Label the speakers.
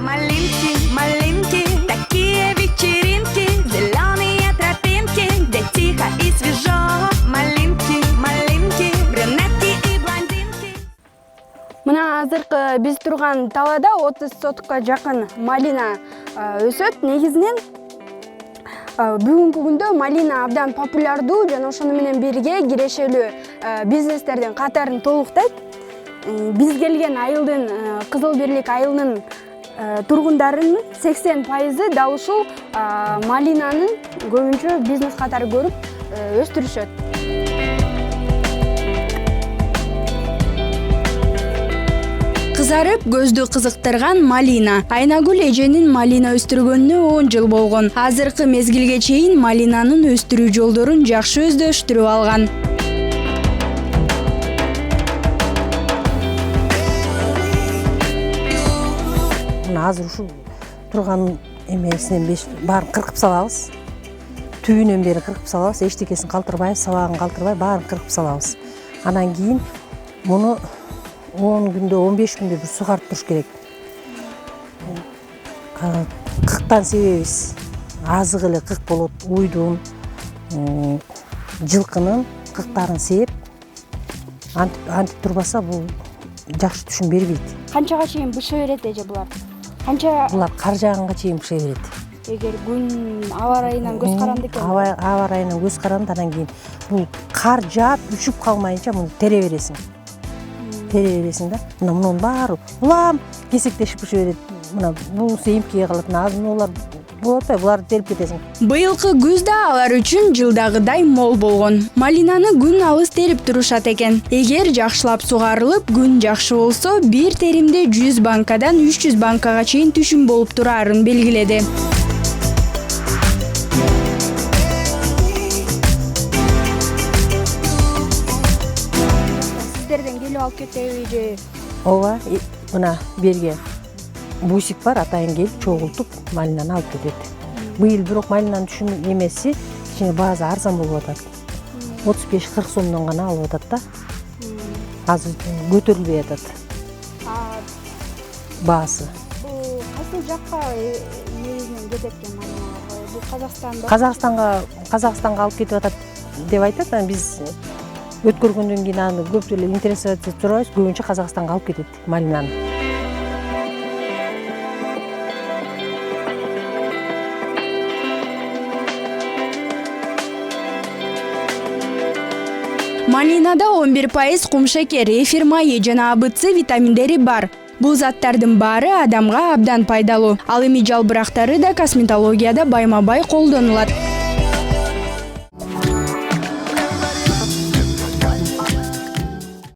Speaker 1: малинки, малинки, такие вечеринки, зеленые тропинки, где тихо и свежо. Малинки, малинки, брюнетки и блондинки.
Speaker 2: Мына азыркы биз турган талаада 30 сотка жакын малина өсөт. Негизинен бүгүнкү күндө малина абдан популярдуу жана ошону менен бирге кирешелүү бизнестердин катарын толуктайт. Биз келген айылдын Кызыл Бирлик айылынын тургундарынын 80% дал ушул малинанын көбүнчө бизнес катары көрүп өстүрүшөт. Кызарып көздү кызыктырган малина. Айнагүл эженин малина өстүргөнүнө 10 жыл болгон. Азыркы мезгилге чейин малинанын өстүрүү жолдорун жакшы өздөштүрүп алган.
Speaker 3: Азыр ушул турган эмесинен баарын кыркып салабыз. Түбүнөн бери кыркып салабыз. Эчтекесин калтырбай, сабагын калтырбай баарын кыркып салабыз. Анан кийин муну 10 күндө, 15 күндө бир сугарып туруш керек. Кыктан себебиз азык эле кык болот. Уйдун, жылкынын кыктарын сээп, антип турбаса бул жакшы түшүм бербейт.
Speaker 2: Канчага чейин быша берет эже булар? Канча
Speaker 3: Булар кар жааганга чейин быша берет.
Speaker 2: эгер күн аба ырайынан көз каранды экен?
Speaker 3: Аба ырайынан көз каранды, анан кийин бул кар жаап үшүп калмайынча муну тере бересиң. Тере бересиң да. Мына мунун баары улам кесектешип быша берет. Мына буусу эмкиге калат. Азынулар болот, буларды терип кетесиң.
Speaker 2: Быйылкы күз да алар үчүн жылдагыдай мол болгон. Малинаны күн алыс терип турушат экен. Эгер жакшылап сугарылып, күн жакшы болсо, бир теримде 100 банкадан 300 банкага чейин түшүм болуп турарын белгиледи. Сиздерден келип алып кетеби же?
Speaker 3: Ооба, мына берге бусик бар, атайын келип чогултуп малинаны алып кетет. Быйыл бирок малинанын түшүм эмеси кичине баасы арзан болуп атат. 35-40 сомдон гана алып атат да. Азыр көтөрүлбөй атат баасы.
Speaker 2: Бул кайсы жакка негизинен кетет экен малиналар? Бул
Speaker 3: Казакстанга алып кетип атат деп айтат. Биз өткөргөндөн кийин аны көп эле интересация сурабайбыз. Көбүнчө Казакстанга алып кетет малинаны.
Speaker 2: Малинада 11% кумшекер, эфир майы жана АБЦ витаминдери бар. Бул заттардын баары адамга абдан пайдалуу. Ал эми жалбырактары да косметологияда байма-бай колдонулат.